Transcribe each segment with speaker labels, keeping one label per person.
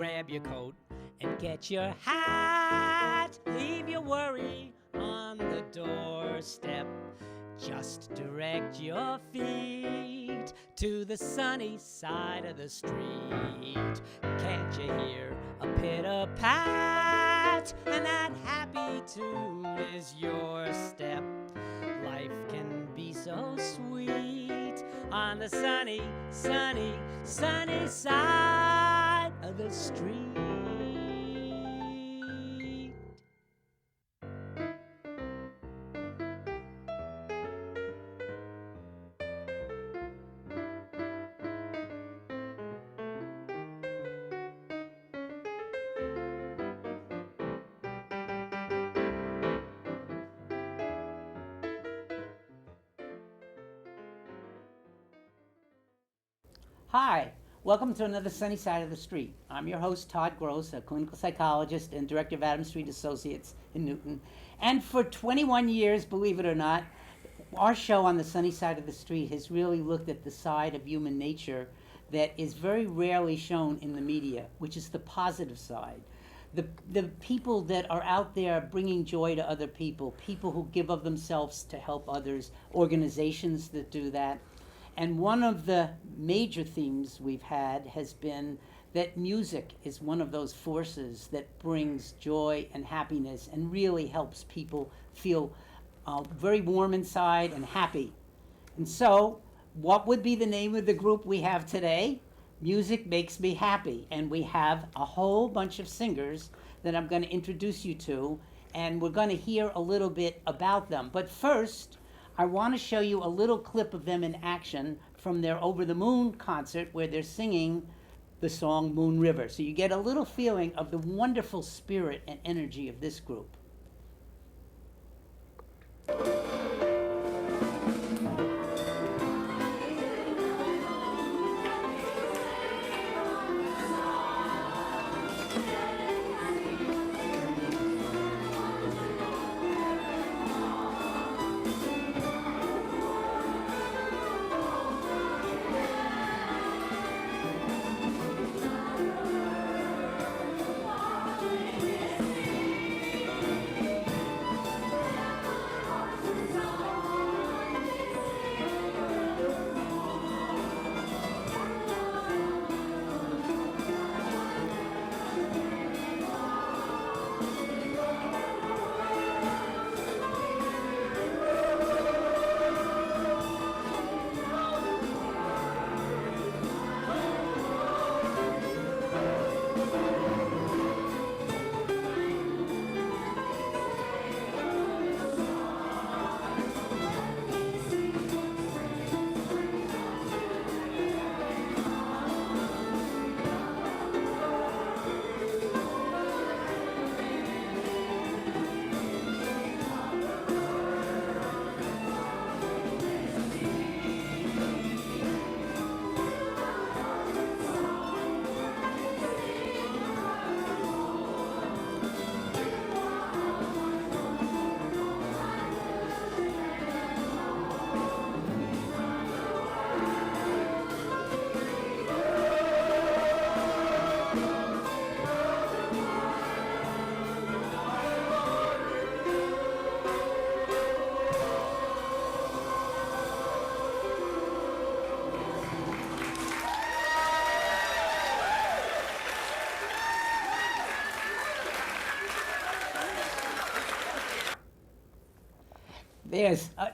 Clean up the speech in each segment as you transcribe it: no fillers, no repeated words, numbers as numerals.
Speaker 1: grab your coat and get your hat. Leave your worry on the doorstep. Just direct your feet to the sunny side of the street. Can't you hear a pitter-pat? And that happy tune is your step. Life can be so sweet on the sunny, sunny, sunny side of the street. Hi, welcome to another Sunny Side of the Street. I'm your host, Todd Gross, a clinical psychologist and director of Adams Street Associates in Newton. And for 21 years, believe it or not, our show on the Sunny Side of the Street has really looked at the side of human nature that is very rarely shown in the media, which is the positive side. The people that are out there bringing joy to other people, people who give of themselves to help others, organizations that do that. And one of the major themes we've had has been that music is one of those forces that brings joy and happiness and really helps people feel very warm inside and happy. And so, what would be the name of the group we have today? Music Makes Me Happy. And we have a whole bunch of singers that I'm going to introduce you to, and we're going to hear a little bit about them. But first, I want to show you a little clip of them in action from their Over the Moon concert where they're singing the song Moon River. So you get a little feeling of the wonderful spirit and energy of this group.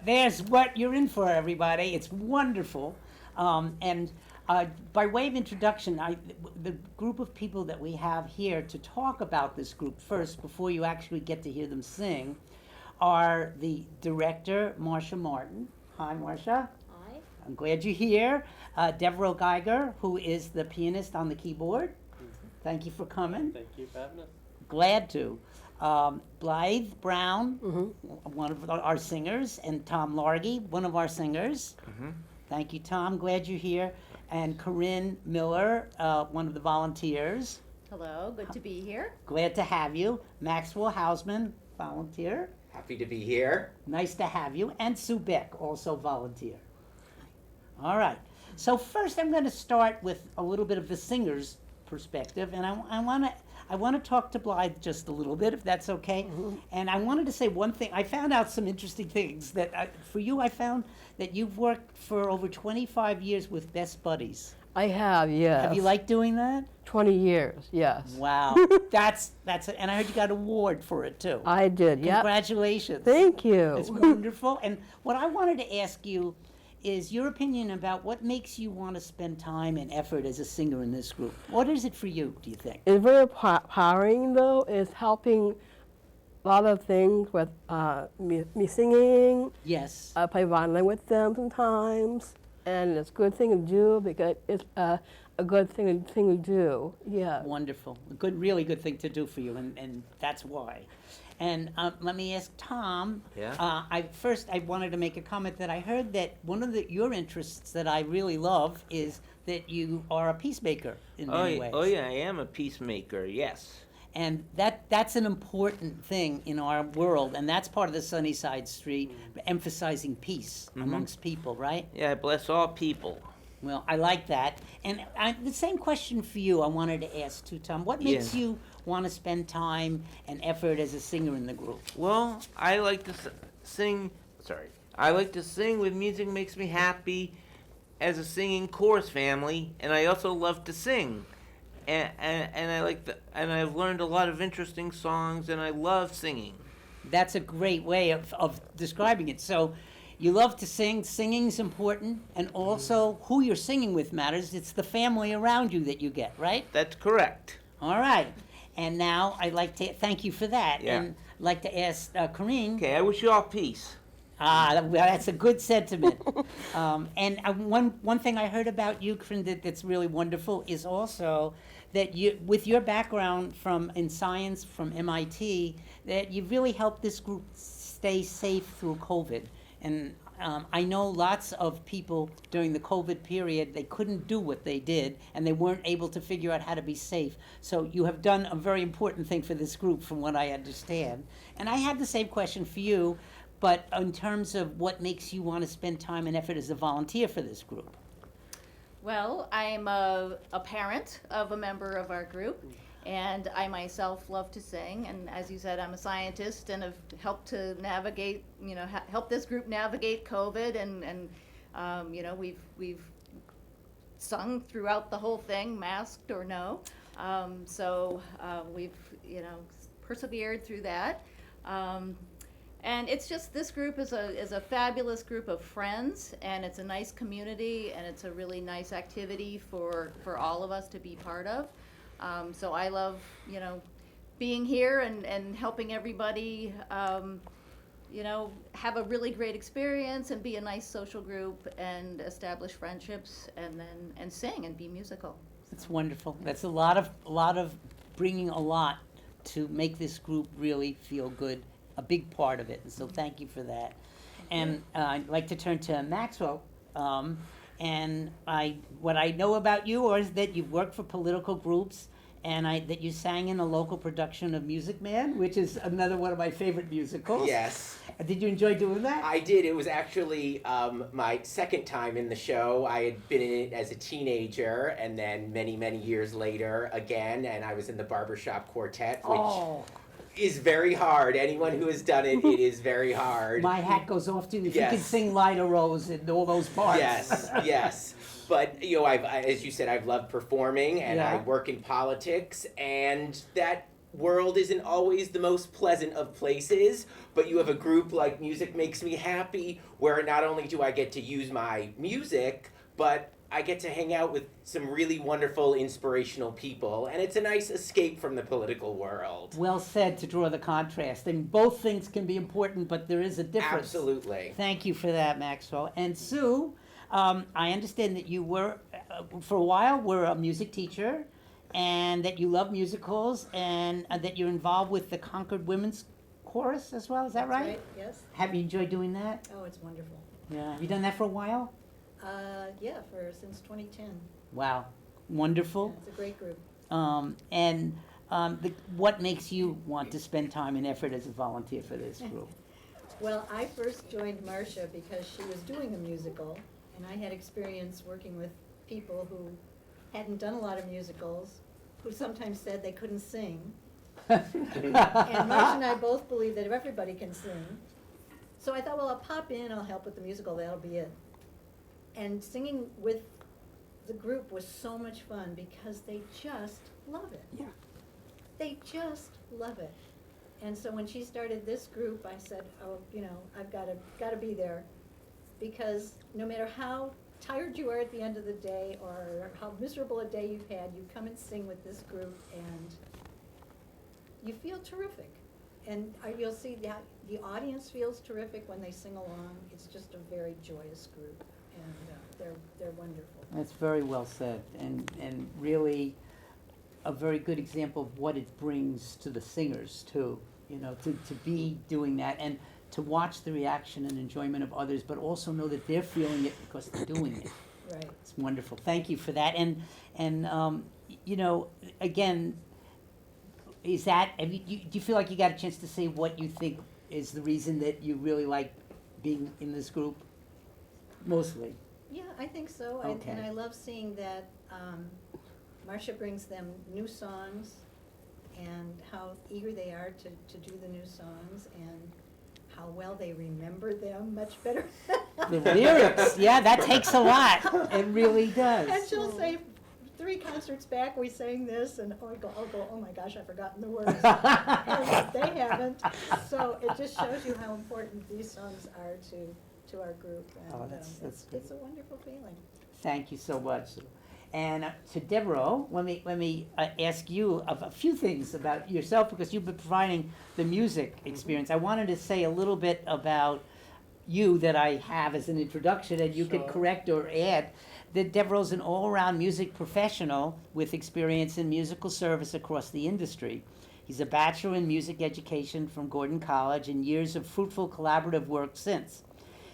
Speaker 1: There's what you're in for, everybody. It's wonderful. And by way of introduction, the group of people that we have here to talk about this group first, before you actually get to hear them sing, are the director, Marcia Martin. Hi, Marcia.
Speaker 2: Hi.
Speaker 1: I'm glad you're here. Devereaux Geiger, who is the pianist on the keyboard. Thank you for coming.
Speaker 3: Thank you for having us.
Speaker 1: Glad to. Blythe Brown, one of our singers, and Tom Largy, one of our singers. Thank you, Tom. Glad you're here. And Corinne Miller, one of the volunteers.
Speaker 2: Hello, good to be here.
Speaker 1: Glad to have you. Maxwell Hausman, volunteer.
Speaker 4: Happy to be here.
Speaker 1: Nice to have you. And Sue Beck, also volunteer. All right. So first I'm going to start with a little bit of the singers perspective, and I want to talk to Blythe just a little bit, if that's okay. And I wanted to say one thing. I found out some interesting things for you. I found that you've worked for over 25 years with Best Buddies.
Speaker 3: I have, yes.
Speaker 1: Have you liked doing that?
Speaker 3: 20 years, yes.
Speaker 1: Wow, that's it. And I heard you got an award for it too.
Speaker 3: I did, yep.
Speaker 1: Congratulations.
Speaker 3: Thank you.
Speaker 1: It's wonderful. And what I wanted to ask you is your opinion about what makes you want to spend time and effort as a singer in this group. What is it for you, do you think?
Speaker 3: It's very empowering, though. It's helping a lot of things with me singing.
Speaker 1: Yes.
Speaker 3: I play violin with them sometimes. And it's a good thing to do because it's a good thing to do. Yeah.
Speaker 1: Wonderful. A good, really good thing to do for you, and that's why. And let me ask Tom.
Speaker 4: Yeah?
Speaker 1: I wanted to make a comment that I heard that one of your interests that I really love is that you are a peacemaker in many ways.
Speaker 4: Oh yeah, I am a peacemaker, yes.
Speaker 1: And that's an important thing in our world, and that's part of the Sunnyside Street, emphasizing peace amongst people, right?
Speaker 4: Yeah, I bless all people.
Speaker 1: Well, I like that. And the same question for you I wanted to ask too, Tom. What makes you want to spend time and effort as a singer in the group?
Speaker 4: Well, I like to sing, I like to sing with music makes me happy as a singing chorus family, and I also love to sing. And I like and I've learned a lot of interesting songs, and I love singing.
Speaker 1: That's a great way of describing it. So you love to sing. Singing's important, and also who you're singing with matters. It's the family around you that you get, right?
Speaker 4: That's correct.
Speaker 1: All right. And now I'd like to thank you for that.
Speaker 4: Yeah.
Speaker 1: And I'd like to ask Corinne.
Speaker 4: Okay, I wish you all peace.
Speaker 1: Well, that's a good sentiment. And one thing I heard about you, Corinne, that's really wonderful is also that you, with your background in science from MIT, that you really helped this group stay safe through COVID. And I know lots of people during the COVID period, they couldn't do what they did, and they weren't able to figure out how to be safe. So you have done a very important thing for this group, from what I understand. And I have the same question for you, but in terms of what makes you want to spend time and effort as a volunteer for this group.
Speaker 2: Well, I'm a parent of a member of our group, and I myself love to sing. And as you said, I'm a scientist and have helped to navigate, help this group navigate COVID. And we've sung throughout the whole thing, masked or no. So we've, persevered through that. And it's just, this group is a fabulous group of friends, and it's a nice community, and it's a really nice activity for all of us to be part of. So I love, being here and helping everybody, have a really great experience and be a nice social group and establish friendships and sing and be musical.
Speaker 1: It's wonderful. That's a lot of bringing a lot to make this group really feel good. A big part of it, and so thank you for that. And I'd like to turn to Maxwell. And what I know about you is that you've worked for political groups, and that you sang in a local production of Music Man, which is another one of my favorite musicals.
Speaker 5: Yes.
Speaker 1: Did you enjoy doing that?
Speaker 5: I did. It was actually my second time in the show. I had been in it as a teenager, and then many, many years later again, and I was in the Barbershop Quartet, which is very hard. Anyone who has done it, it is very hard.
Speaker 1: My hat goes off to you if you
Speaker 5: Yes.
Speaker 1: can sing Lida Rose and all those parts.
Speaker 5: Yes, yes. But, as you said, I've loved performing, and I
Speaker 1: Yeah.
Speaker 5: work in politics, and that world isn't always the most pleasant of places, but you have a group like Music Makes Me Happy, where not only do I get to use my music, but I get to hang out with some really wonderful, inspirational people, and it's a nice escape from the political world.
Speaker 1: Well said, to draw the contrast. I mean, both things can be important, but there is a difference.
Speaker 5: Absolutely.
Speaker 1: Thank you for that, Maxwell. And Sue, I understand that you were, for a while, were a music teacher, and that you love musicals, and that you're involved with the Concord Women's Chorus as well. Is that
Speaker 6: That's
Speaker 1: right?
Speaker 6: Yes.
Speaker 1: Have you enjoyed doing that?
Speaker 6: Oh, it's wonderful.
Speaker 1: Yeah. Have you done that for a while?
Speaker 6: Yeah, since 2010.
Speaker 1: Wow. Wonderful.
Speaker 6: Yeah, it's a great group.
Speaker 1: What makes you want to spend time and effort as a volunteer for this group?
Speaker 6: Well, I first joined Marcia because she was doing a musical, and I had experience working with people who hadn't done a lot of musicals, who sometimes said they couldn't sing. And Marcia and I both believe that everybody can sing. So I thought, well, I'll pop in, I'll help with the musical, that'll be it. And singing with the group was so much fun because they just love it.
Speaker 1: Yeah.
Speaker 6: They just love it. And so when she started this group, I said, oh, you know, I've gotta be there. Because no matter how tired you are at the end of the day or how miserable a day you've had, you come and sing with this group and you feel terrific. And you'll see that the audience feels terrific when they sing along. It's just a very joyous group, and they're wonderful.
Speaker 1: That's very well said, and really a very good example of what it brings to the singers too. You know, to be doing that and to watch the reaction and enjoyment of others, but also know that they're feeling it because they're doing it.
Speaker 6: Right.
Speaker 1: It's wonderful. Thank you for that. And you know, again, is that do you feel like you got a chance to say what you think is the reason that you really like being in this group? Mostly.
Speaker 6: Yeah, I think so.
Speaker 1: Okay.
Speaker 6: And I love seeing that Marcia brings them new songs and how eager they are to do the new songs and how well they remember them much better.
Speaker 1: The lyrics, yeah, that takes a lot. It really does.
Speaker 6: And she'll say, 3 concerts back, we sang this, and I'll go, oh my gosh, I've forgotten the words. And they haven't. So it just shows you how important these songs are to our group. And
Speaker 1: Oh, that's
Speaker 6: it's a wonderful feeling.
Speaker 1: Thank you so much. And to Deborah, let me ask you of a few things about yourself because you've been providing the music experience. I wanted to say a little bit about you that I have as an introduction, and you could correct or add that Deborah's an all-around music professional with experience in musical service across the industry. He's a bachelor in music education from Gordon College and years of fruitful collaborative work since.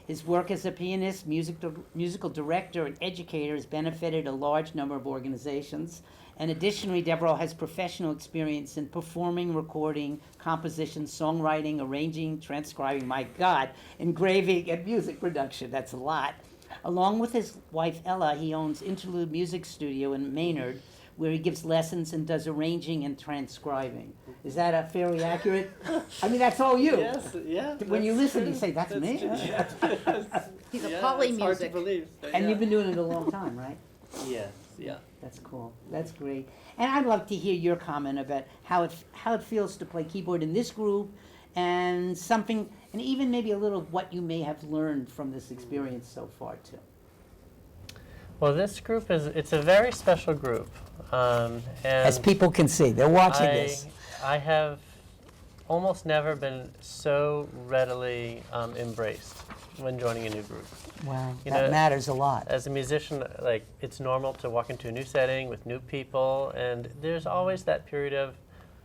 Speaker 1: His work as a pianist, musical director, and educator has benefited a large number of organizations. And additionally, Deborah has professional experience in performing, recording, composition, songwriting, arranging, transcribing, my God, engraving, and music production. That's a lot. Along with his wife, Ella, he owns Interlude Music Studio in Maynard, where he gives lessons and does arranging and transcribing. Is that a fairly accurate? I mean, that's all you.
Speaker 7: Yes, yeah.
Speaker 1: When you
Speaker 7: that's
Speaker 1: listen,
Speaker 7: true.
Speaker 1: you say, that's me?
Speaker 7: true.
Speaker 2: He's a
Speaker 7: Yeah,
Speaker 2: poly
Speaker 7: it's hard to
Speaker 2: music.
Speaker 7: believe.
Speaker 1: And
Speaker 7: yeah.
Speaker 1: you've been doing it a long time, right?
Speaker 7: Yes, yeah.
Speaker 1: That's cool. That's great. And I'd love to hear your comment about how it feels to play keyboard in this group, and something, and even maybe a little of what you may have learned from this experience so far too.
Speaker 8: Well, this group it's a very special group. And
Speaker 1: As people can see, they're watching this.
Speaker 8: I have almost never been so readily embraced when joining a new group.
Speaker 1: Wow,
Speaker 8: You
Speaker 1: that
Speaker 8: know,
Speaker 1: matters a lot.
Speaker 8: As a musician, like, it's normal to walk into a new setting with new people, and there's always that period of,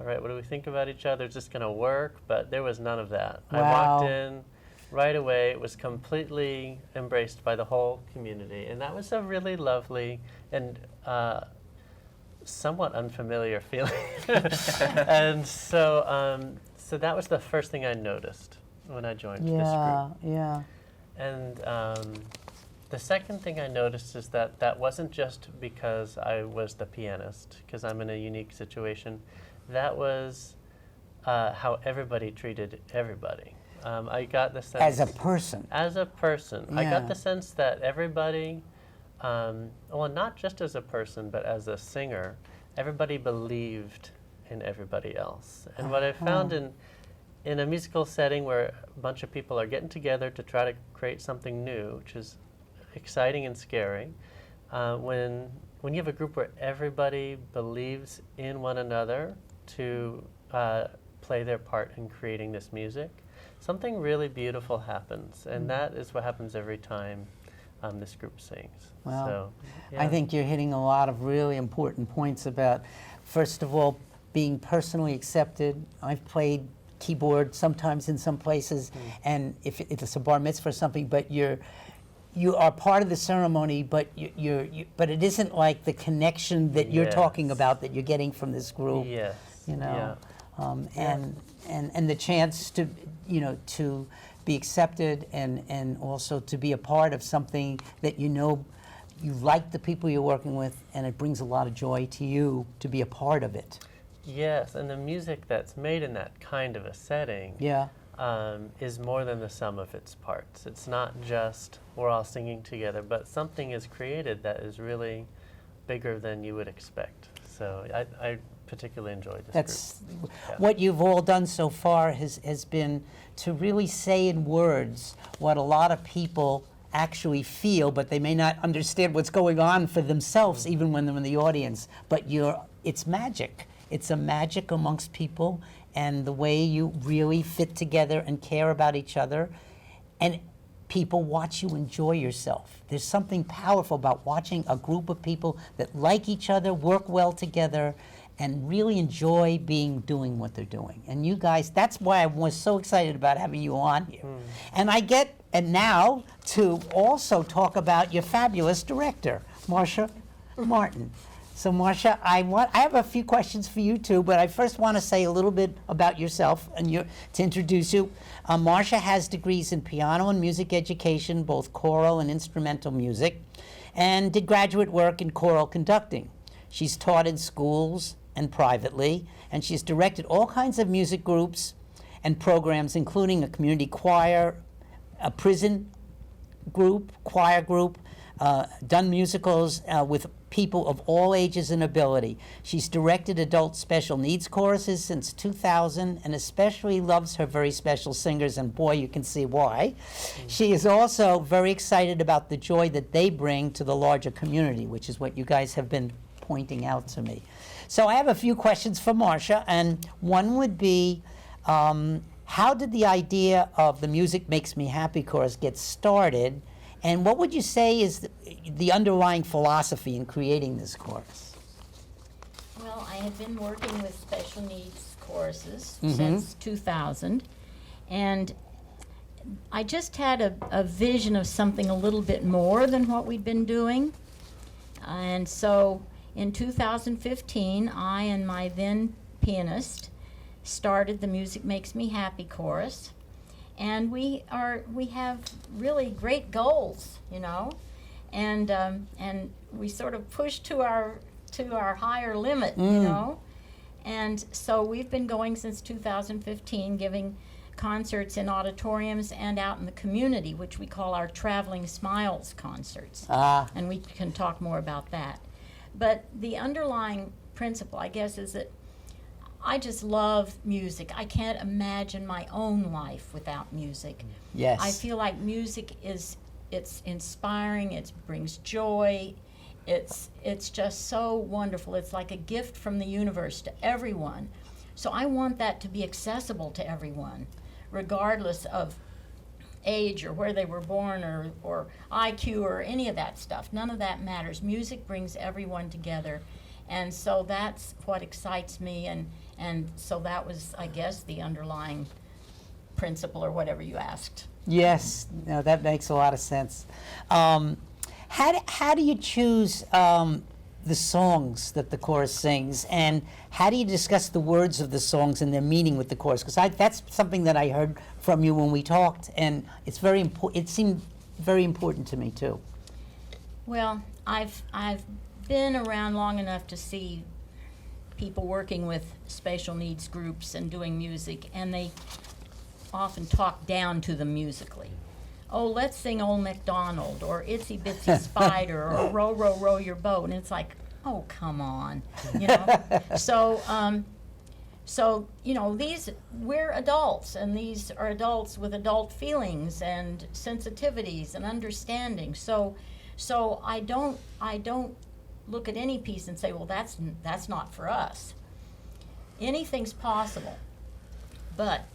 Speaker 8: all right, what do we think about each other? Is this going to work? But there was none of that. I walked
Speaker 1: Wow.
Speaker 8: in right away, was completely embraced by the whole community, and that was a really lovely and somewhat unfamiliar feeling. And so that was the first thing I noticed when I joined this group.
Speaker 1: Yeah.
Speaker 8: And the second thing I noticed is that wasn't just because I was the pianist, because I'm in a unique situation. That was how everybody treated everybody. I got the sense...
Speaker 1: As a person.
Speaker 8: As a person. I
Speaker 1: Yeah.
Speaker 8: got the sense that everybody, well, not just as a person, but as a singer, everybody believed in everybody else. And what I found in a musical setting where a bunch of people are getting together to try to create something new, which is exciting and scary, when you have a group where everybody believes in one another to play their part in creating this music, something really beautiful happens, and that is what happens every time this group sings.
Speaker 1: Wow.
Speaker 8: So,
Speaker 1: I
Speaker 8: yeah.
Speaker 1: think you're hitting a lot of really important points about, first of all, being personally accepted. I've played keyboard sometimes in some places, and if it's a bar mitzvah or something, but you are part of the ceremony, but but it isn't like the connection that you're talking
Speaker 8: Yes.
Speaker 1: about that you're getting from this group.
Speaker 8: Yes.
Speaker 1: You know,
Speaker 8: Yeah.
Speaker 1: and the chance to to be accepted and also to be a part of something that you like the people you're working with, and it brings a lot of joy to you to be a part of it.
Speaker 8: Yes, and the music that's made in that kind of a setting
Speaker 1: Yeah.
Speaker 8: is more than the sum of its parts. It's not just we're all singing together, but something is created that is really bigger than you would expect. So I particularly enjoyed this
Speaker 1: That's
Speaker 8: group. Yeah.
Speaker 1: what you've all done so far has been to really say in words what a lot of people actually feel, but they may not understand what's going on for themselves, even when they're in the audience. But it's magic. It's a magic amongst people, and the way you really fit together and care about each other, and people watch you enjoy yourself. There's something powerful about watching a group of people that like each other, work well together, and really enjoy doing what they're doing. And you guys, that's why I was so excited about having you on here. And now to also talk about your fabulous director, Marcia Martin. So Marcia, I have a few questions for you too, but I first want to say a little bit about yourself and to introduce you. Marcia has degrees in piano and music education, both choral and instrumental music, and did graduate work in choral conducting. She's taught in schools and privately, and she's directed all kinds of music groups and programs, including a community choir, a prison group, choir group, done musicals with people of all ages and ability. She's directed adult special needs choruses since 2000 and especially loves her very special singers, and boy, you can see why. She is also very excited about the joy that they bring to the larger community, which is what you guys have been pointing out to me. So I have a few questions for Marcia, and one would be, how did the idea of the Music Makes Me Happy chorus get started? And what would you say is the underlying philosophy in creating this chorus?
Speaker 7: Well, I have been working with special needs choruses since 2000, and I just had a vision of something a little bit more than what we'd been doing. And so in 2015, I and my then pianist started the Music Makes Me Happy chorus. And we have really great goals, you know, and we sort of push to our higher limit, you know, and so we've been going since 2015, giving concerts in auditoriums and out in the community, which we call our Traveling Smiles concerts, and we can talk more about that. But the underlying principle, I guess, is that I just love music. I can't imagine my own life without music.
Speaker 1: Yes.
Speaker 7: I feel like music it's inspiring, it brings joy, it's just so wonderful. It's like a gift from the universe to everyone. So I want that to be accessible to everyone, regardless of age or where they were born or IQ or any of that stuff. None of that matters. Music brings everyone together. And so that's what excites me, and so that was, I guess, the underlying principle or whatever you asked.
Speaker 1: Yes, no, that makes a lot of sense. How do you choose the songs that the chorus sings, and how do you discuss the words of the songs and their meaning with the chorus? Because that's something that I heard from you when we talked, and it's very important. It seemed very important to me too.
Speaker 7: Well, I've been around long enough to see people working with special needs groups and doing music, and they often talk down to them musically. Oh, let's sing Old MacDonald, or Itsy Bitsy Spider, or Row, Row, Row Your Boat. And it's like, oh, come on, you know? So, you know, we're adults, and these are adults with adult feelings and sensitivities and understanding. So I don't look at any piece and say, well, that's not for us. Anything's possible, but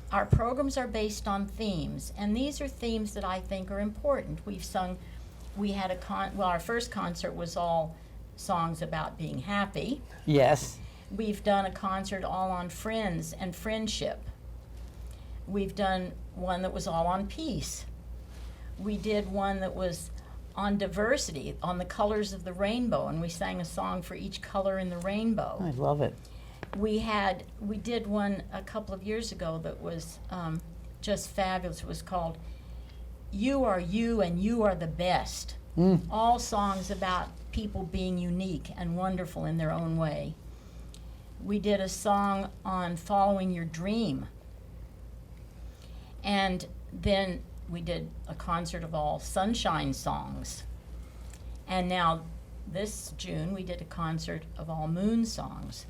Speaker 7: our programs are based on themes, and these are themes that I think are important. We had our first concert was all songs about being happy.
Speaker 1: Yes.
Speaker 7: We've done a concert all on friends and friendship. We've done one that was all on peace. We did one that was on diversity, on the colors of the rainbow, and we sang a song for each color in the rainbow.
Speaker 1: I love it.
Speaker 7: We did one a couple of years ago that was just fabulous. It was called You Are You and You Are the Best. all songs about people being unique and wonderful in their own way. We did a song on following your dream. And then we did a concert of all sunshine songs. And now this June we did a concert of all moon songs.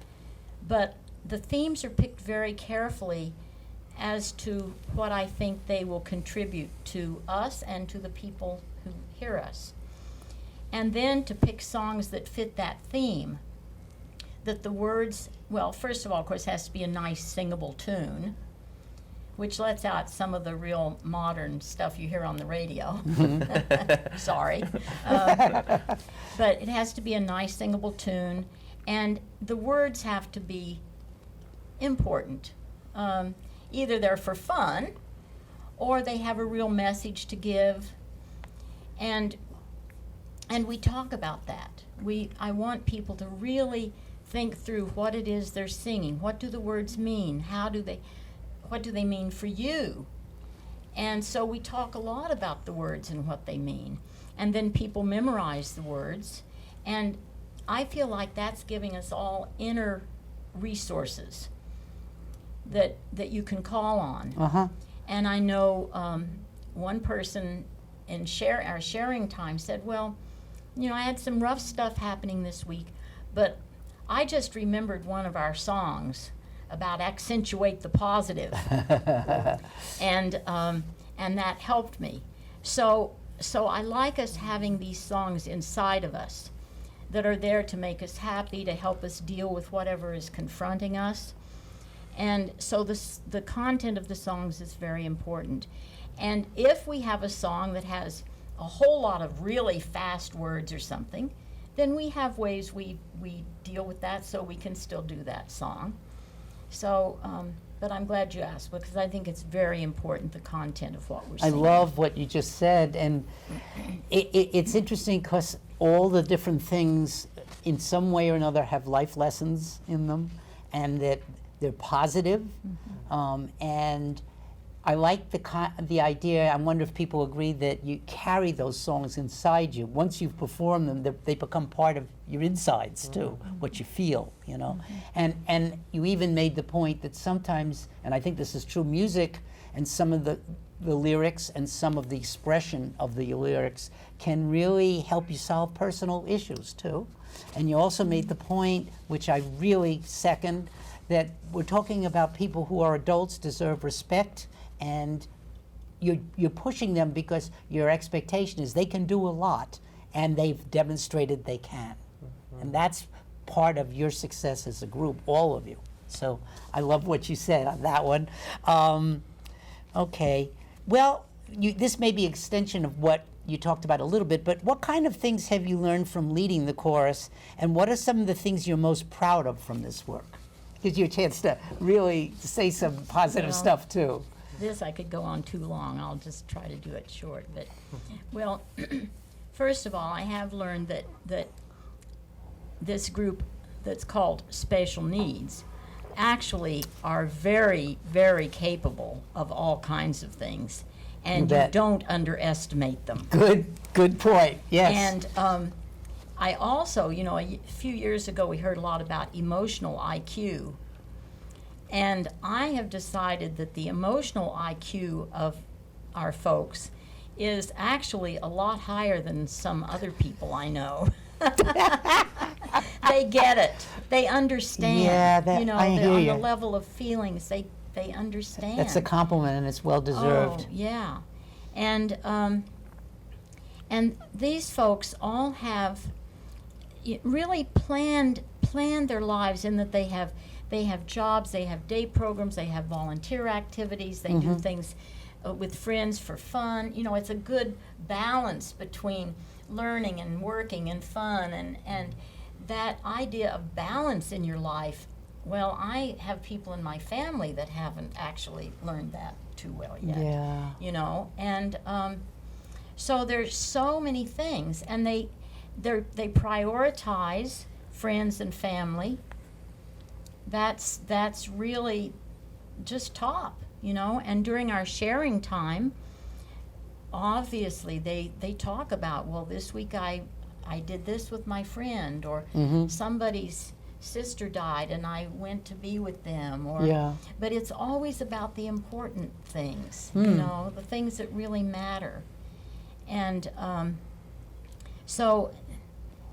Speaker 7: But the themes are picked very carefully as to what I think they will contribute to us and to the people who hear us. And then to pick songs that fit that theme, that the words, well, first of all, of course, has to be a nice singable tune, which lets out some of the real modern stuff you hear on the radio. Sorry. But it has to be a nice singable tune, and the words have to be important. Either they're for fun, or they have a real message to give, and we talk about that. I want people to really think through what it is they're singing. What do the words mean? What do they mean for you? And so we talk a lot about the words and what they mean. And then people memorize the words. And I feel like that's giving us all inner resources that you can call on.
Speaker 1: Uh-huh.
Speaker 7: And I know one person in our sharing time said, well, I had some rough stuff happening this week, but I just remembered one of our songs about accentuate the positive. and that helped me. So I like us having these songs inside of us that are there to make us happy, to help us deal with whatever is confronting us. And so the content of the songs is very important. And if we have a song that has a whole lot of really fast words or something, then we have ways we deal with that so we can still do that song. So, but I'm glad you asked, because I think it's very important, the content of what we're
Speaker 1: I
Speaker 7: singing.
Speaker 1: love what you just said, and it's interesting because all the different things in some way or another have life lessons in them, and that they're positive. And I like the idea. I wonder if people agree that you carry those songs inside you. Once you've performed them, they become part of your insides too, what you feel, And you even made the point that sometimes, and I think this is true, music and some of the lyrics and some of the expression of the lyrics can really help you solve personal issues too. And you also made the point, which I really second, that we're talking about people who are adults, deserve respect, and you're pushing them because your expectation is they can do a lot, and they've demonstrated they can. And that's part of your success as a group, all of you. So I love what you said on that one. Okay, well, this may be an extension of what you talked about a little bit, but what kind of things have you learned from leading the chorus, and what are some of the things you're most proud of from this work? Gives you a chance to really say some positive stuff too.
Speaker 7: This I could go on too long. I'll just try to do it short. But, well, first of all, I have learned that this group that's called Special Needs actually are very, very capable of all kinds of things, and you don't underestimate them.
Speaker 1: Good point. Yes.
Speaker 7: And I also, a few years ago we heard a lot about emotional IQ. And I have decided that the emotional IQ of our folks is actually a lot higher than some other people I know. They get it. They understand.
Speaker 1: Yeah, I hear
Speaker 7: on
Speaker 1: you.
Speaker 7: the level of feelings, they understand.
Speaker 1: That's a compliment, and it's well deserved.
Speaker 7: Oh, yeah. And these folks all have really planned their lives in that they have jobs, they have day programs, they have volunteer activities, they do things with friends for fun. It's a good balance between learning and working and fun, and that idea of balance in your life. Well, I have people in my family that haven't actually learned that too well yet.
Speaker 1: Yeah.
Speaker 7: And so there's so many things, and they prioritize friends and family. That's really just top, And during our sharing time, obviously they talk about, well, this week I did this with my friend, or somebody's sister died and I went to be with them, or
Speaker 1: Yeah.
Speaker 7: but it's always about the important things, you know, the things that really matter. And so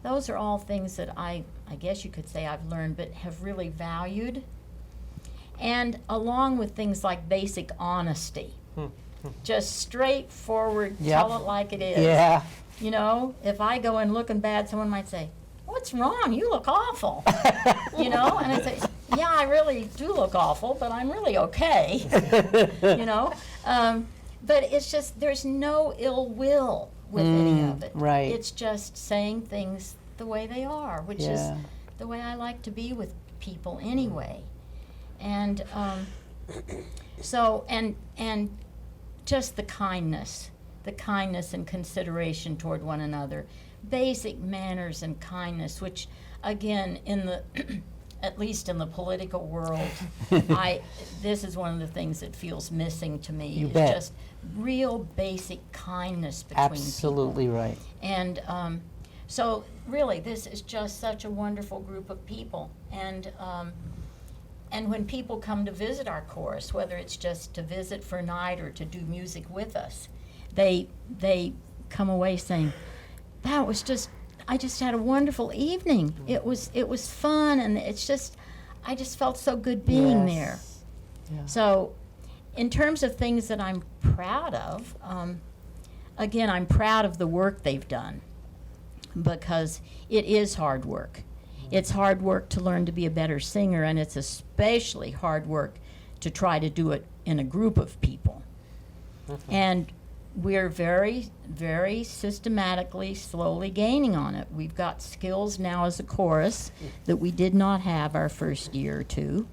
Speaker 7: those are all things that I guess you could say I've learned, but have really valued. And along with things like basic honesty, just straightforward,
Speaker 1: Yep.
Speaker 7: tell it like it is.
Speaker 1: Yeah.
Speaker 7: You know, if I go in looking bad, someone might say, "What's wrong? You look awful." You know, and I say, "Yeah, I really do look awful, but I'm really okay." You know, but it's just there's no ill will with any of it.
Speaker 1: right.
Speaker 7: It's just saying things the way they are, which is
Speaker 1: Yeah.
Speaker 7: the way I like to be with people anyway. And so and just the kindness and consideration toward one another, basic manners and kindness, which again in the at least in the political world, this is one of the things that feels missing to me.
Speaker 1: You
Speaker 7: is
Speaker 1: bet.
Speaker 7: just real basic kindness between
Speaker 1: Absolutely
Speaker 7: people.
Speaker 1: right.
Speaker 7: And so really this is just such a wonderful group of people. And when people come to visit our chorus, whether it's just to visit for a night or to do music with us, they come away saying, "That was I just had a wonderful evening. It was fun, and I just felt so good being there."
Speaker 1: Yes. Yeah.
Speaker 7: So, in terms of things that I'm proud of, again, I'm proud of the work they've done, because it is hard work. It's hard work to learn to be a better singer, and it's especially hard work to try to do it in a group of people. And we're very, very systematically, slowly gaining on it. We've got skills now as a chorus that we did not have our first year or two.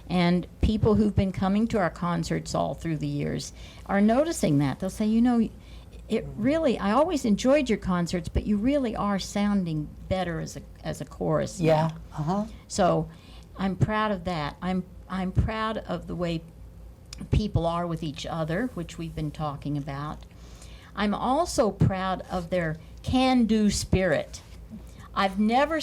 Speaker 7: And people who've been coming to our concerts all through the years are noticing that. They'll say, you know, it really, I always enjoyed your concerts, but you really are sounding better as a chorus now."
Speaker 1: Yeah. Uh-huh.
Speaker 7: So I'm proud of that. I'm proud of the way people are with each other, which we've been talking about. I'm also proud of their can-do spirit. I've never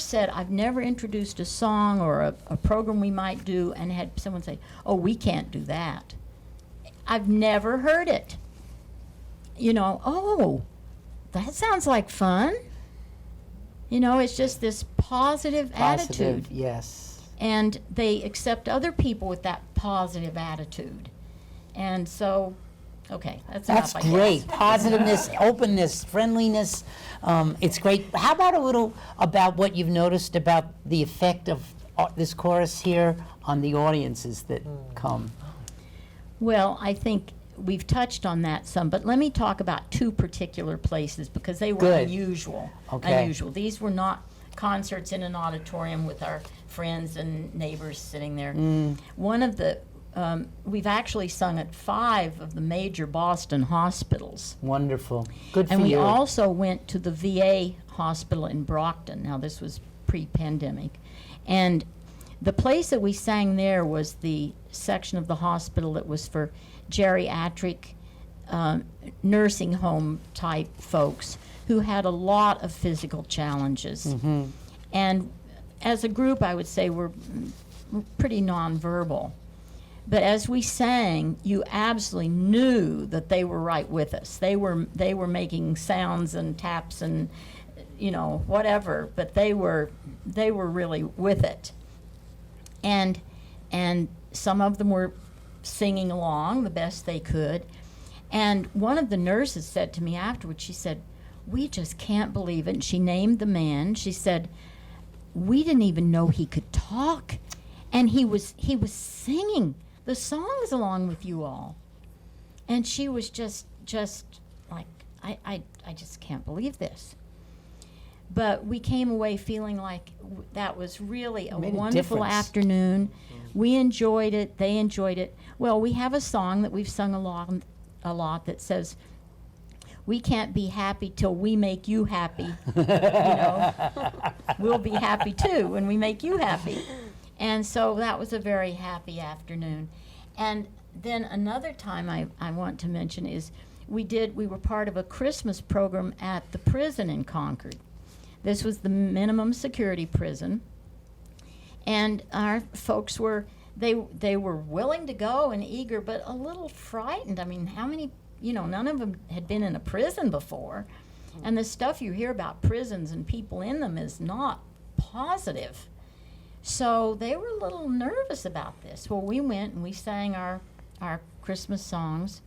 Speaker 7: introduced a song or a program we might do and had someone say, "Oh, we can't do that." I've never heard it. You know, "Oh, that sounds like fun." You know, it's just this positive attitude.
Speaker 1: Yes.
Speaker 7: And they accept other people with that positive attitude. And so, okay, that's enough, I guess.
Speaker 1: great. Positiveness, openness, friendliness. It's great. How about a little about what you've noticed about the effect of this chorus here on the audiences that come?
Speaker 7: Well, I think we've touched on that some, but let me talk about two particular places because they were
Speaker 1: Good.
Speaker 7: unusual.
Speaker 1: Okay.
Speaker 7: Unusual. These were not concerts in an auditorium with our friends and neighbors sitting there. One of the, we've actually sung at 5 of the major Boston hospitals.
Speaker 1: Wonderful. Good for
Speaker 7: And we
Speaker 1: you.
Speaker 7: also went to the VA hospital in Brockton. Now, this was pre-pandemic. And the place that we sang there was the section of the hospital that was for geriatric nursing home type folks who had a lot of physical challenges. And as a group, I would say we're pretty nonverbal. But as we sang, you absolutely knew that they were right with us. They were making sounds and taps and, you know, whatever, but they were really with it. And some of them were singing along the best they could. And one of the nurses said to me afterwards, she said, "We just can't believe it." And she named the man. She said, "We didn't even know he could talk. And he was singing the songs along with you all." And she was just like, I just can't believe this. But we came away feeling like that was really a
Speaker 1: Made a
Speaker 7: wonderful
Speaker 1: difference.
Speaker 7: afternoon. We enjoyed it. They enjoyed it. Well, we have a song that we've sung a lot that says, "We can't be happy till we make you happy." You know, we'll be happy too when we make you happy. And so that was a very happy afternoon. And then another time I want to mention is we were part of a Christmas program at the prison in Concord. This was the minimum security prison, and our folks were they were willing to go and eager, but a little frightened. I mean, how many, none of them had been in a prison before, and the stuff you hear about prisons and people in them is not positive. So they were a little nervous about this. Well, we went and we sang our Christmas songs,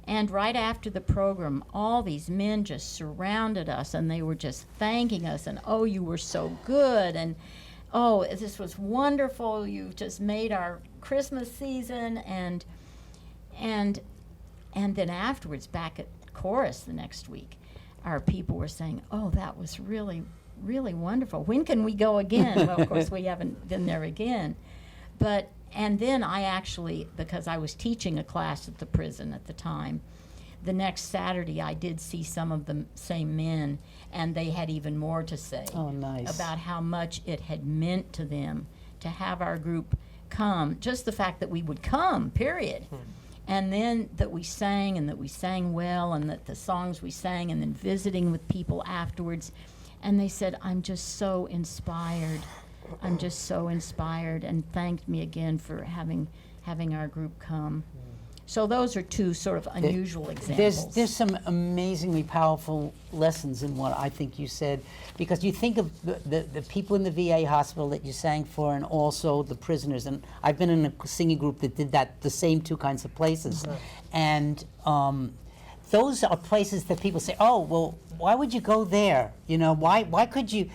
Speaker 7: and right after the program, all these men just surrounded us, and they were just thanking us, and oh, you were so good, and oh, this was wonderful, you just made our Christmas season, and then afterwards, back at chorus the next week, our people were saying, oh, that was really, really wonderful. When can we go again? Well, of course, we haven't been there again. And then I actually, because I was teaching a class at the prison at the time, the next Saturday I did see some of the same men, and they had even more to say about how much it had meant to them to have our group come. Just the fact that we would come, period. And then that we sang, and that we sang well, and that the songs we sang, and then visiting with people afterwards. And they said, I'm just so inspired. I'm just so inspired, and thanked me again for having our group come. So those are two sort of unusual examples.
Speaker 1: There's some amazingly powerful lessons in what I think you said, because you think of the people in the VA hospital that you sang for, and also the prisoners. And I've been in a singing group that did that, the same two kinds of places. And those are places that people say, oh, well, why would you go there? Why could you?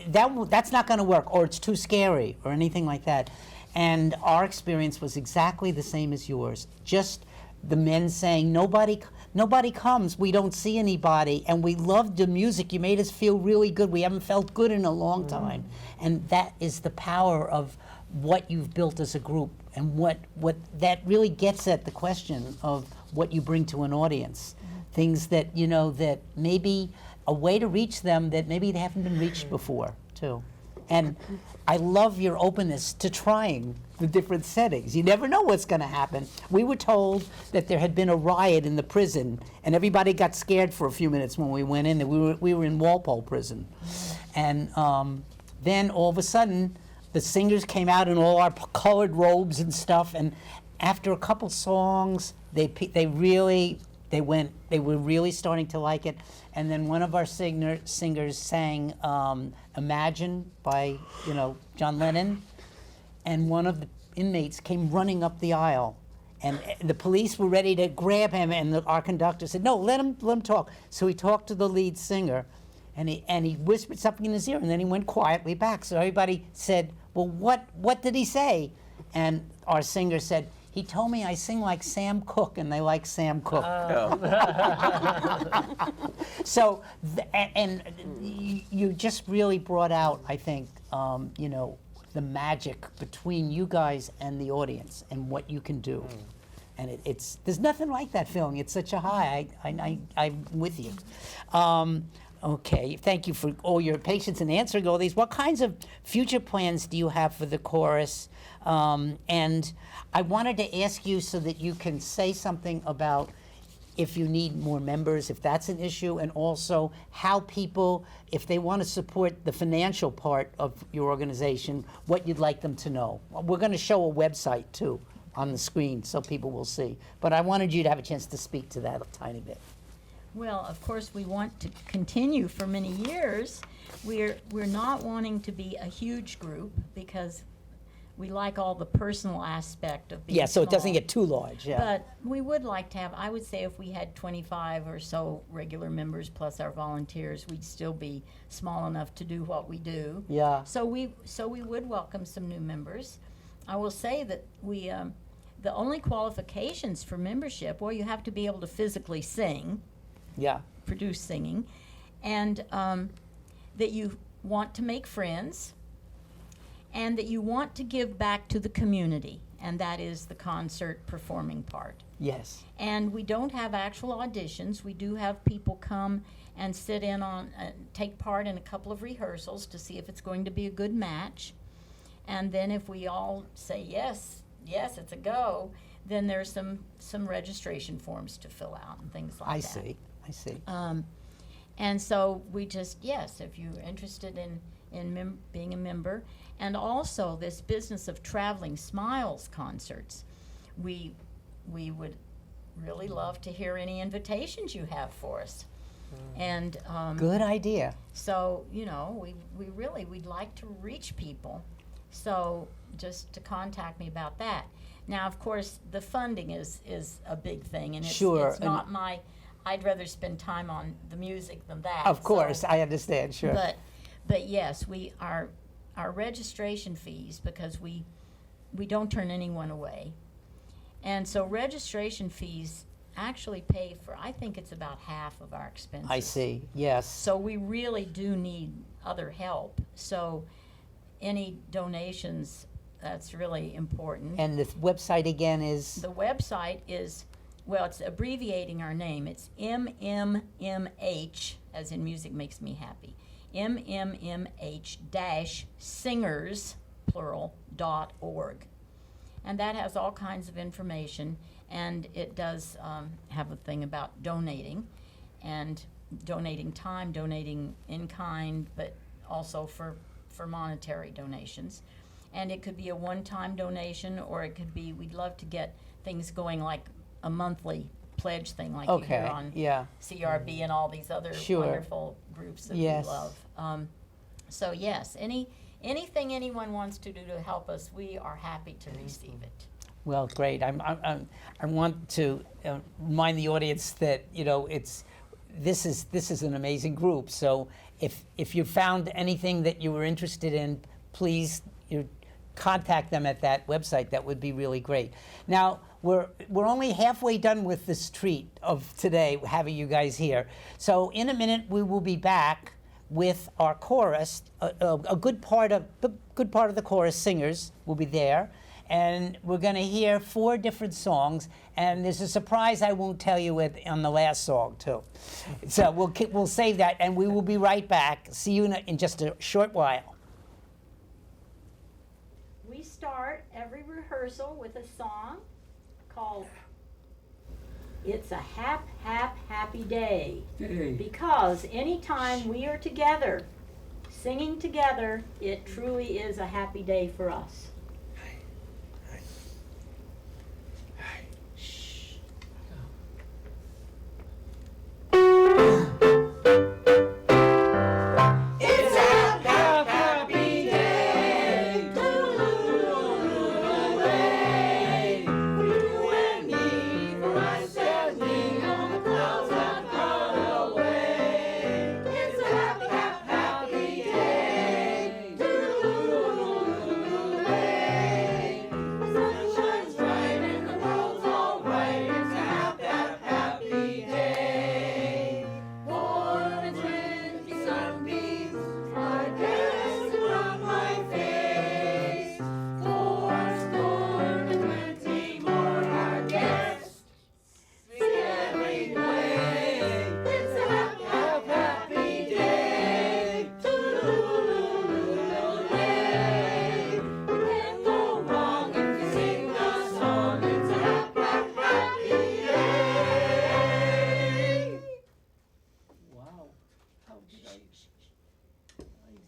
Speaker 1: That's not going to work, or it's too scary, or anything like that. And our experience was exactly the same as yours. Just the men saying, nobody comes, we don't see anybody, and we loved the music, you made us feel really good, we haven't felt good in a long time. And that is the power of what you've built as a group, and what that really gets at the question of what you bring to an audience. Things that, that maybe a way to reach them that maybe they haven't been reached before, too. And I love your openness to trying the different settings. You never know what's going to happen. We were told that there had been a riot in the prison, and everybody got scared for a few minutes when we went in. We were in Walpole prison. And then all of a sudden, the singers came out in all our colored robes and stuff, and after a couple songs, they were really starting to like it. And then one of our singers sang Imagine by, John Lennon. And one of the inmates came running up the aisle. And the police were ready to grab him, and our conductor said, no, let him talk. So he talked to the lead singer, and he whispered something in his ear, and then he went quietly back. So everybody said, well, what did he say? And our singer said, he told me I sing like Sam Cooke, and they like Sam Cooke. So, you just really brought out, I think, the magic between you guys and the audience, and what you can do. And there's nothing like that feeling. It's such a high. I'm with you. Okay, thank you for all your patience in answering all these. What kinds of future plans do you have for the chorus? And I wanted to ask you so that you can say something about if you need more members, if that's an issue, and also how people, if they want to support the financial part of your organization, what you'd like them to know. We're going to show a website, too, on the screen so people will see. But I wanted you to have a chance to speak to that a tiny bit.
Speaker 7: Well, of course, we want to continue for many years. We're not wanting to be a huge group because we like all the personal aspect of being
Speaker 1: Yeah, so it doesn't
Speaker 7: small.
Speaker 1: get too large, yeah.
Speaker 7: But we would like to have, I would say if we had 25 or so regular members plus our volunteers, we'd still be small enough to do what we do.
Speaker 1: Yeah.
Speaker 7: So we would welcome some new members. I will say that the only qualifications for membership, well, you have to be able to physically sing.
Speaker 1: Yeah.
Speaker 7: Produce singing, and that you want to make friends, and that you want to give back to the community, and that is the concert performing part.
Speaker 1: Yes.
Speaker 7: And we don't have actual auditions. We do have people come and sit in on, take part in a couple of rehearsals to see if it's going to be a good match. And then if we all say yes, it's a go, then there's some registration forms to fill out and things like
Speaker 1: I
Speaker 7: that.
Speaker 1: see.
Speaker 7: And so we just, yes, if you're interested in being a member, and also this business of traveling smiles concerts, we would really love to hear any invitations you have for us. And
Speaker 1: Good idea.
Speaker 7: so, you know, we'd like to reach people. So just to contact me about that. Now, of course, the funding is a big thing, and
Speaker 1: Sure,
Speaker 7: it's not I'd rather spend time on the music than that.
Speaker 1: Of course,
Speaker 7: so-
Speaker 1: I understand, sure.
Speaker 7: But yes, our registration fees, because we don't turn anyone away. And so registration fees actually pay for, I think it's about half of our expenses.
Speaker 1: I see, yes.
Speaker 7: So we really do need other help. So any donations, that's really important.
Speaker 1: And the website again is?
Speaker 7: The website is, well, it's abbreviating our name. It's MMMH, as in music makes me happy. MMMH-singers, plural, .org. And that has all kinds of information, and it does have a thing about donating, and donating time, donating in kind, but also for monetary donations. And it could be a one-time donation, or it could be, we'd love to get things going like a monthly pledge thing like you hear
Speaker 1: Okay,
Speaker 7: on
Speaker 1: yeah.
Speaker 7: CRB and all these other
Speaker 1: Sure.
Speaker 7: wonderful groups that
Speaker 1: Yes.
Speaker 7: we love. So yes, anything anyone wants to do to help us, we are happy to receive it.
Speaker 1: Well, great. I want to remind the audience that, you know, this is an amazing group. So if you found anything that you were interested in, please contact them at that website. That would be really great. Now, we're only halfway done with this treat of today, having you guys here. So in a minute, we will be back with our chorus. A good part of the chorus singers will be there, and we're going to hear 4 different songs. And there's a surprise I won't tell you on the last song too. So we'll save that, and we will be right back. See you in just a short while.
Speaker 7: We start every rehearsal with a song called It's a Happy Day. Because anytime we are together, singing together, it truly is a happy day for us.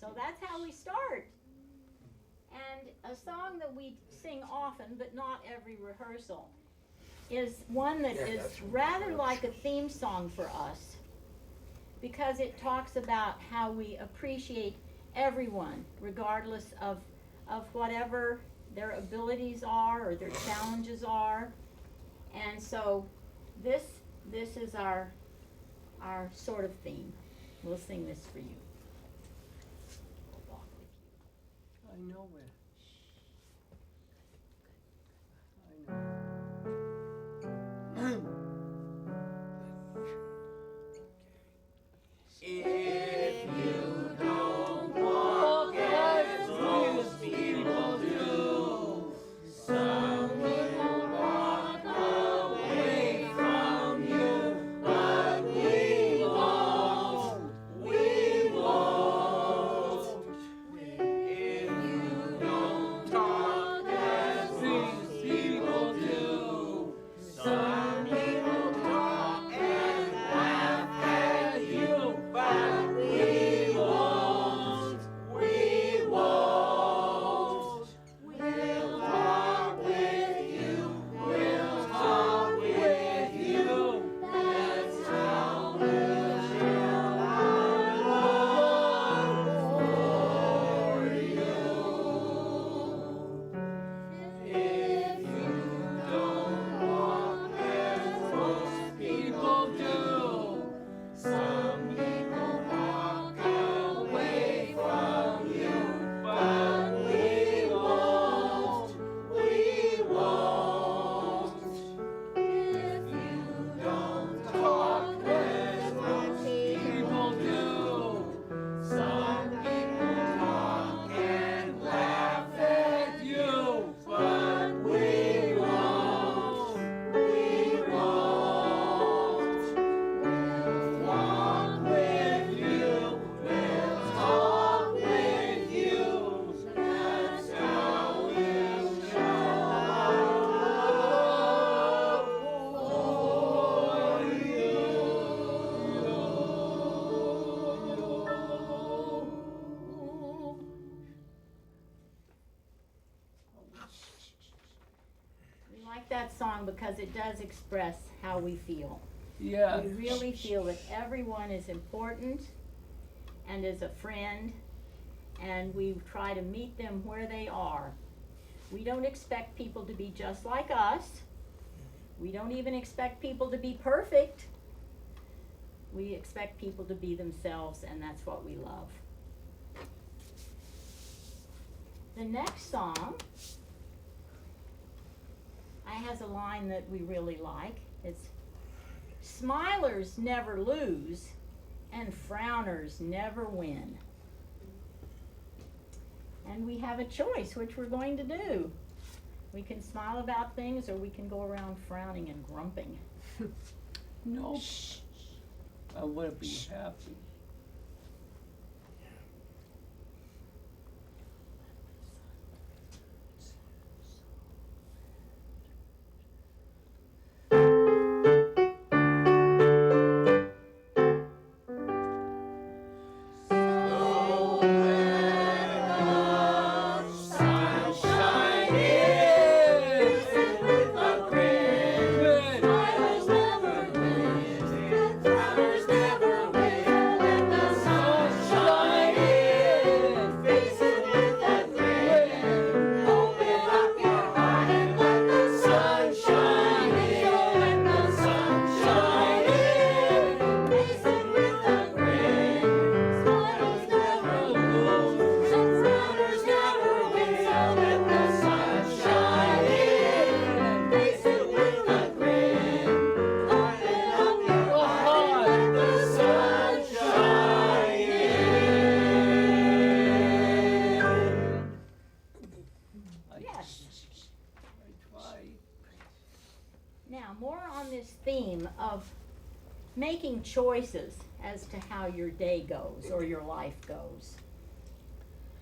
Speaker 7: So that's how we start. And a song that we sing often, but not every rehearsal, is one that is rather like a theme song for us, because it talks about how we appreciate everyone, regardless of whatever their abilities are or their challenges are. And so this is our sort of theme. We'll sing this for you.
Speaker 3: I know where.
Speaker 5: If you don't walk as most people do, some will walk away from you, but we won't. If you don't
Speaker 7: that song because it does express how we feel.
Speaker 1: Yeah.
Speaker 7: We really feel that everyone is important and is a friend, and we try to meet them where they are. We don't expect people to be just like us. We don't even expect people to be perfect. We expect people to be themselves, and that's what we love. The next song has a line that we really like. It's smilers never lose and frowners never win. And we have a choice which we're going to do. We can smile about things or we can go around frowning and grumping.
Speaker 1: Nope. I want to be happy.
Speaker 7: Now, more on this theme of making choices as to how your day goes or your life goes.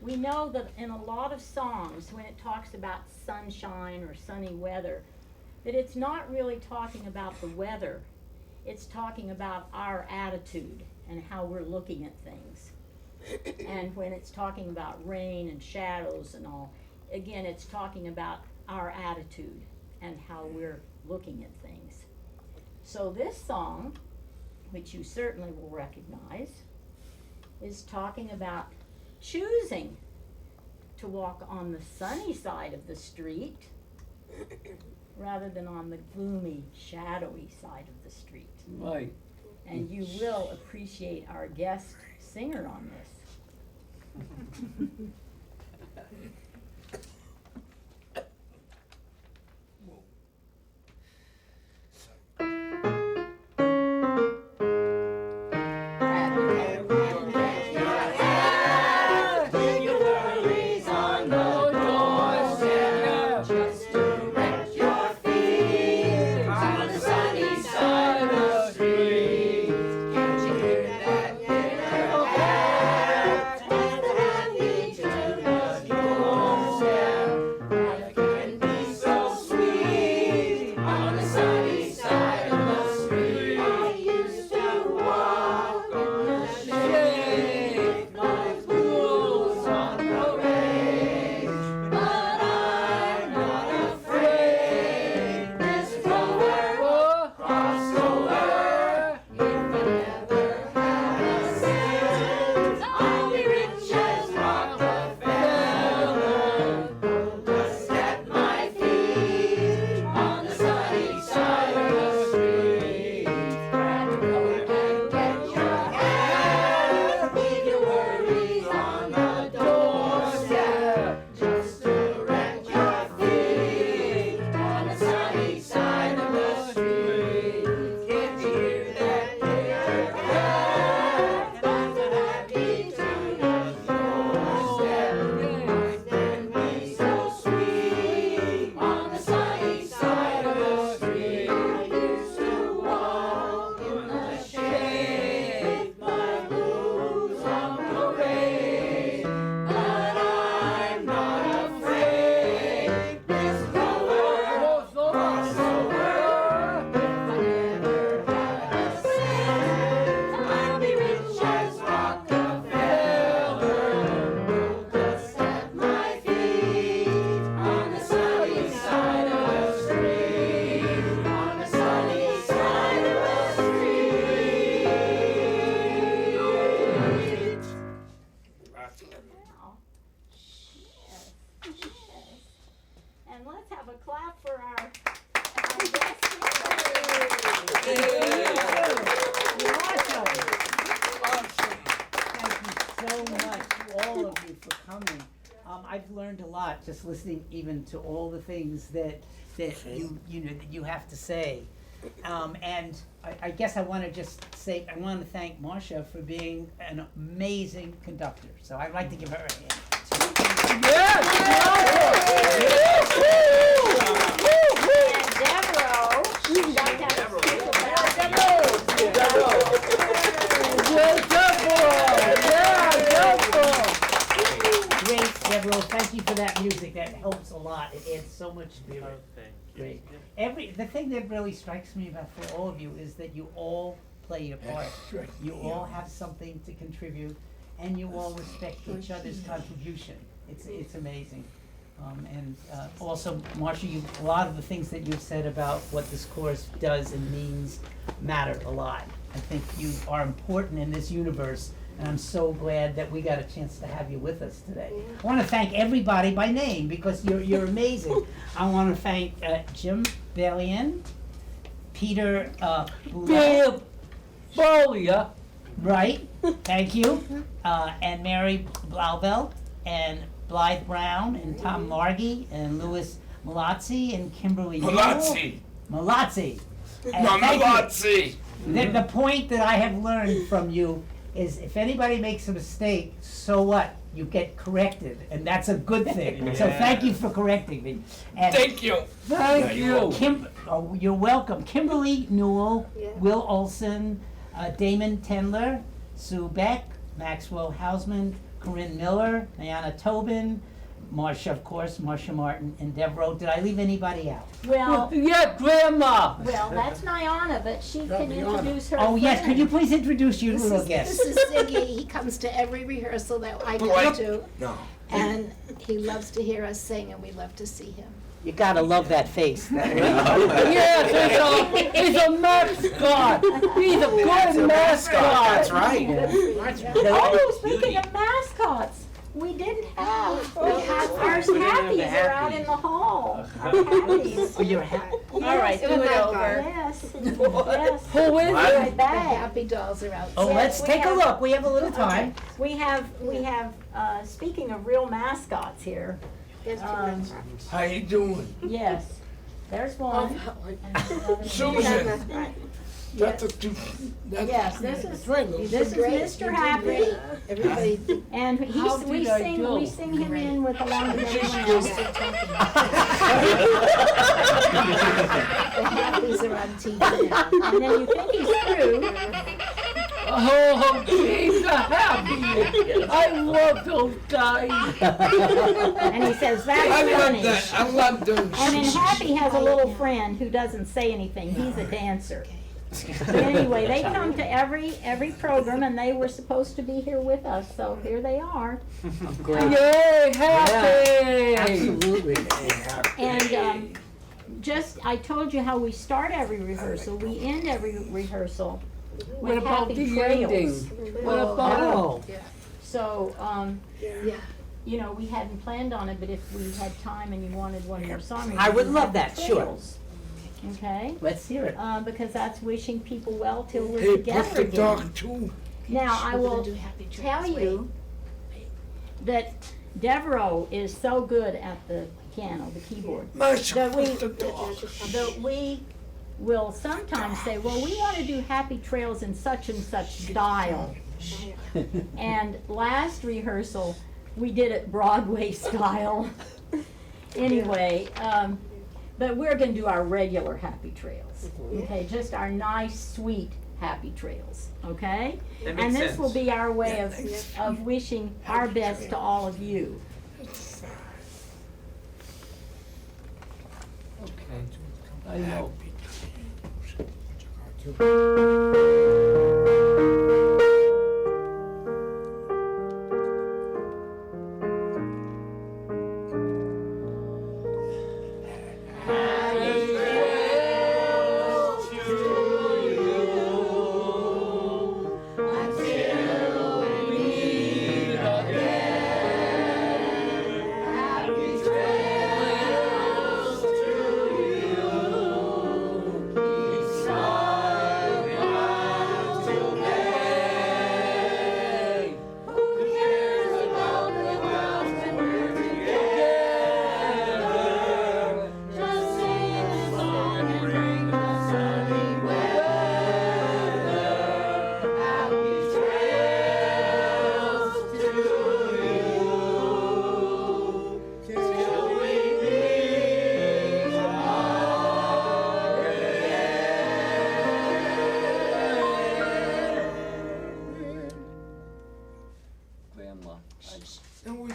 Speaker 7: We know that in a lot of songs, when it talks about sunshine or sunny weather, that it's not really talking about the weather. It's talking about our attitude and how we're looking at things. And when it's talking about rain and shadows and all, again, it's talking about our attitude and how we're looking at things. So this song, which you certainly will recognize, is talking about choosing to walk on the sunny side of the street rather than on the gloomy, shadowy side of the street.
Speaker 1: Right.
Speaker 7: And you will appreciate our guest singer on this.
Speaker 9: Happy
Speaker 1: I've learned a lot just listening even to all the things that you have to say. And I guess I want to just say, I want to thank Marcia for being an amazing conductor. So I'd like to give her a hand.
Speaker 7: And Devereaux, she'd like to have a speak
Speaker 1: Great, Deborah. Thank you for that music. That helps a lot. It adds so much spirit.
Speaker 8: Oh, thank you.
Speaker 1: Great. The thing that really strikes me about for all of you is that you all play your part. You all have something to contribute, and you all respect each other's contribution. It's amazing. And also, Marcia, a lot of the things that you've said about what this course does and means matter a lot. I think you are important in this universe, and I'm so glad that we got a chance to have you with us today. I want to thank everybody by name because you're amazing. I want to thank Jim Balian, Peter
Speaker 9: Bolia.
Speaker 1: Right, thank you, and Mary Blauvelt, and Blythe Brown, and Tom Margie, and Louis Malazzi, and Kimberly
Speaker 9: Malazzi.
Speaker 1: Malazzi. And
Speaker 9: No,
Speaker 1: thank you.
Speaker 9: Malazzi.
Speaker 1: The point that I have learned from you is if anybody makes a mistake, so what? You get corrected, and that's a good thing. So thank you for correcting me. And
Speaker 9: Thank you. Thank you.
Speaker 1: You're welcome. Kimberly Newell, Will Olson, Damon Tendler, Sue Beck, Maxwell Hausman, Corinne Miller, Diana Tobin, Marcia, of course, Marcia Martin, and Devereaux. Did I leave anybody out?
Speaker 7: Well,
Speaker 9: Yeah, Grandma.
Speaker 7: well, that's Nyana, but she can introduce her
Speaker 1: Oh, yes,
Speaker 7: friend.
Speaker 1: could you please introduce your little
Speaker 10: This
Speaker 1: guest?
Speaker 10: is Ziggy. He comes to every rehearsal that I go
Speaker 9: What?
Speaker 10: to,
Speaker 9: No.
Speaker 10: and he loves to hear us sing, and we love to see him.
Speaker 1: You gotta love that face.
Speaker 9: Yes, he's a mascot. He's a good mascot.
Speaker 5: That's right.
Speaker 7: Oh, speaking of mascots, we didn't have, our happies are out in the hall. Our happies.
Speaker 1: Oh, you're happy.
Speaker 7: All right,
Speaker 10: do it over.
Speaker 7: Yes, yes.
Speaker 9: Who is
Speaker 7: Right
Speaker 9: it?
Speaker 10: The
Speaker 7: back.
Speaker 10: happy dolls are out.
Speaker 1: Oh, let's
Speaker 7: we
Speaker 1: take a
Speaker 7: have-
Speaker 1: look. We have a little time.
Speaker 7: We have, speaking of real mascots here,
Speaker 9: How you doing?
Speaker 7: yes, there's one.
Speaker 9: Susan.
Speaker 7: Right.
Speaker 9: That's a two.
Speaker 7: Yes, this is
Speaker 10: Great.
Speaker 7: Mr.
Speaker 10: You did
Speaker 7: Happy,
Speaker 10: great. Everybody,
Speaker 7: and
Speaker 9: How
Speaker 7: we
Speaker 9: did I
Speaker 7: sing,
Speaker 9: do?
Speaker 7: we sing him in with along with everyone
Speaker 9: you.
Speaker 7: else.
Speaker 10: the happies are on TV now.
Speaker 7: And then you think he's through,
Speaker 9: Oh, he's a happy. I love those guys.
Speaker 7: and he says,
Speaker 9: I
Speaker 7: that's
Speaker 9: love
Speaker 7: funny.
Speaker 9: that. I love those.
Speaker 7: And then Happy has a little friend who doesn't say anything, he's a dancer. But anyway, they come to every program, and they were supposed to be here with us, so here they are.
Speaker 9: Yay, happy.
Speaker 1: Absolutely.
Speaker 7: And I told you how we start every rehearsal, we end every rehearsal
Speaker 9: What
Speaker 7: with
Speaker 9: about
Speaker 7: happy
Speaker 9: the ending?
Speaker 7: trails.
Speaker 9: What about?
Speaker 1: Oh,
Speaker 7: So,
Speaker 10: Yeah.
Speaker 7: you know, we hadn't planned on it, but if we had time and you wanted one more song, we
Speaker 1: I
Speaker 7: could
Speaker 1: would
Speaker 7: do
Speaker 1: love
Speaker 7: Happy
Speaker 1: that, sure.
Speaker 7: Trails. Okay?
Speaker 1: let's hear it.
Speaker 7: Because that's wishing people well till we're
Speaker 9: Hey,
Speaker 7: together
Speaker 9: put the
Speaker 7: again.
Speaker 9: dog too.
Speaker 7: Now, I
Speaker 10: We're gonna
Speaker 7: will
Speaker 10: do happy
Speaker 7: tell
Speaker 10: trails.
Speaker 7: you that Devereaux is so good at the piano, the keyboard,
Speaker 9: Masha,
Speaker 7: that we,
Speaker 9: put the dog.
Speaker 7: that we will sometimes say, well, we want to do Happy Trails in such and such style. And last rehearsal, we did it Broadway style. Anyway, but we're gonna do our regular Happy Trails, okay? Just our nice, sweet Happy Trails, okay?
Speaker 4: That makes
Speaker 7: And this
Speaker 4: sense.
Speaker 7: will be our way of wishing our best to all of you.
Speaker 9: I know.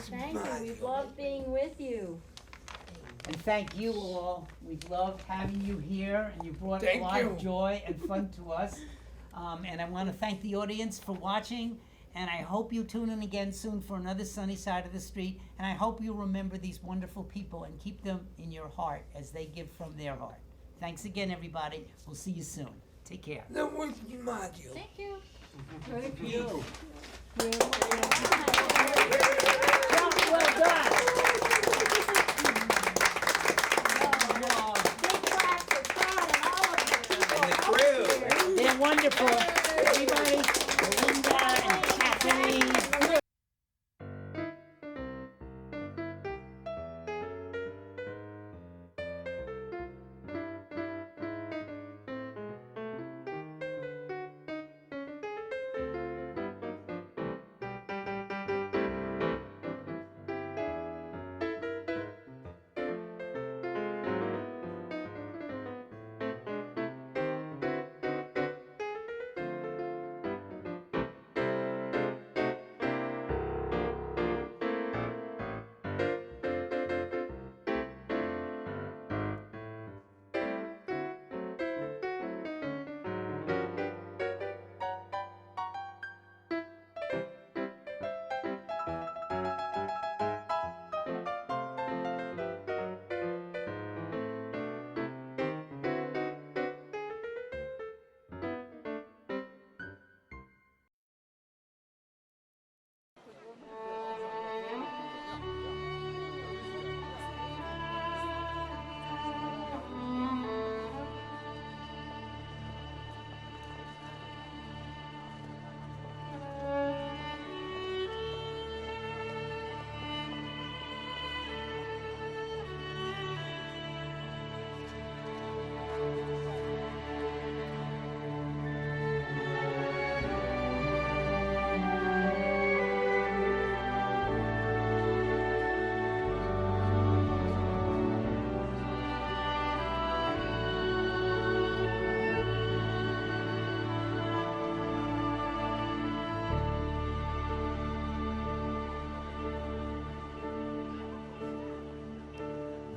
Speaker 7: Thank you. We've loved being with you.
Speaker 1: And thank you all. We've loved having you here, and you brought a
Speaker 9: Thank
Speaker 1: lot of
Speaker 9: you.
Speaker 1: joy and fun to us. And I want to thank the audience for watching, and I hope you tune in again soon for another Sunny Side of the Street. And I hope you remember these wonderful people and keep them in your heart as they give from their heart. Thanks again, everybody. We'll see you soon. Take care.
Speaker 9: Não vou te mago.
Speaker 7: Thank you.
Speaker 3: Thank you.
Speaker 1: Well done.
Speaker 7: Big clap for Todd and all of the people
Speaker 5: And the
Speaker 7: out
Speaker 5: crew.
Speaker 7: there.
Speaker 1: They're wonderful. Everybody, Belinda and Kathleen.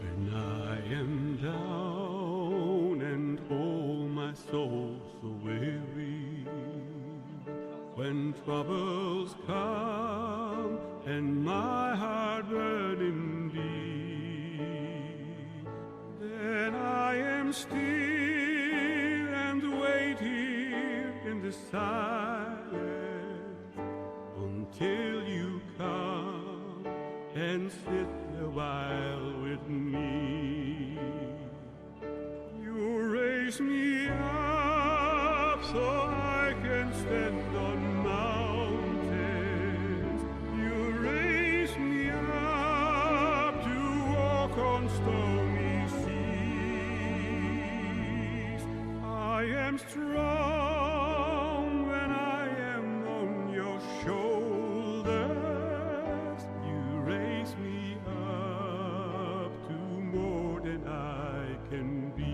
Speaker 11: When I am down and oh my soul so weary, when troubles come and my heart burning deep, then I am still and wait here in the silence until you come and sit a while with me. You raise me up so I can stand on mountains. You raise me up to walk on stony seas. I am strong when I am on your shoulders. You raise me up to more than I can be.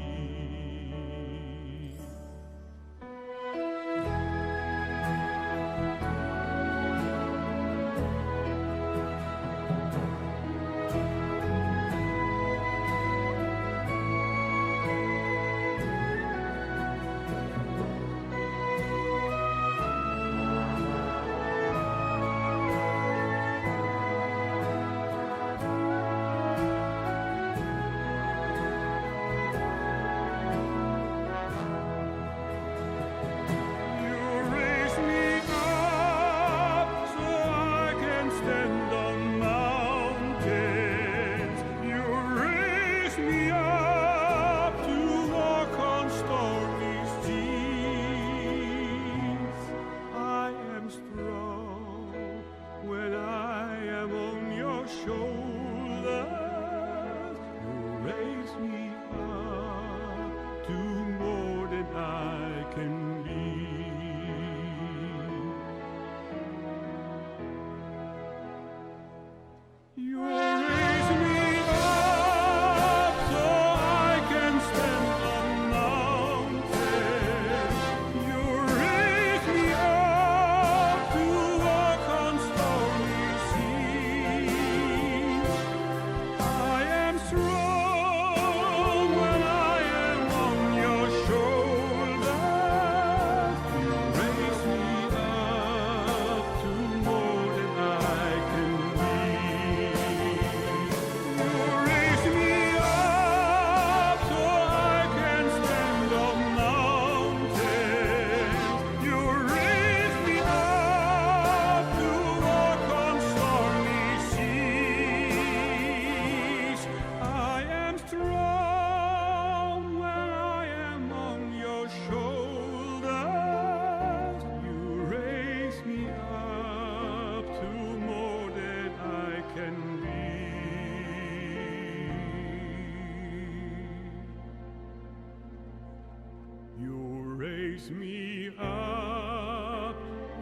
Speaker 11: lifts me up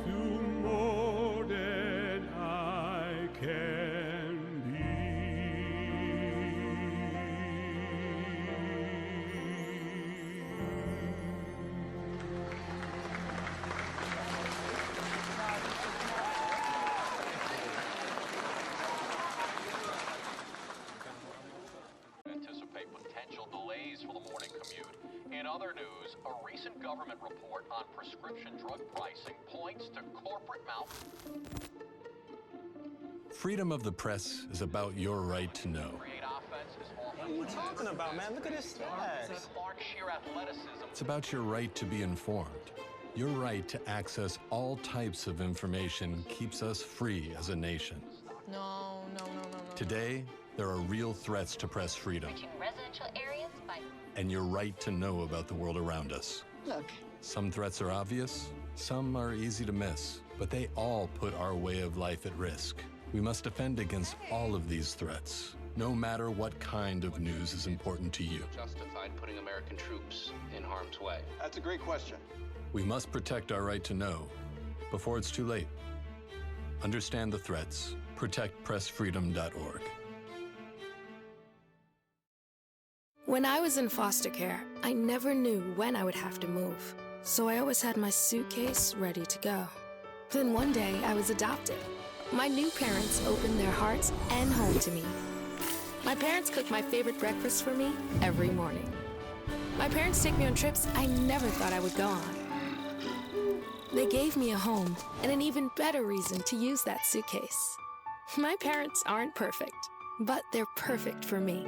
Speaker 11: to more than I can be.
Speaker 12: Anticipate potential delays for the morning commute. In other news, a recent government report on prescription drug pricing points to corporate
Speaker 13: Freedom of the press is about your right to know.
Speaker 12: What are you talking about, man? Look at his stats. Sheer athleticism.
Speaker 13: It's about your right to be informed. Your right to access all types of information keeps us free as a nation.
Speaker 14: No.
Speaker 13: Today, there are real threats to press freedom.
Speaker 14: Reaching residential areas by...
Speaker 13: And your right to know about the world around us.
Speaker 14: Look.
Speaker 13: Some threats are obvious, some are easy to miss, but they all put our way of life at risk. We must defend against all of these threats, no matter what kind of news is important to you.
Speaker 12: Justified putting American troops in harm's way.
Speaker 15: That's a great question.
Speaker 13: We must protect our right to know before it's too late. Understand the threats. ProtectPressFreedom.org.
Speaker 16: When I was in foster care, I never knew when I would have to move, so I always had my suitcase ready to go. Then one day, I was adopted. My new parents opened their hearts and home to me. My parents cook my favorite breakfast for me every morning. My parents take me on trips I never thought I would go on. They gave me a home and an even better reason to use that suitcase. My parents aren't perfect, but they're perfect for me.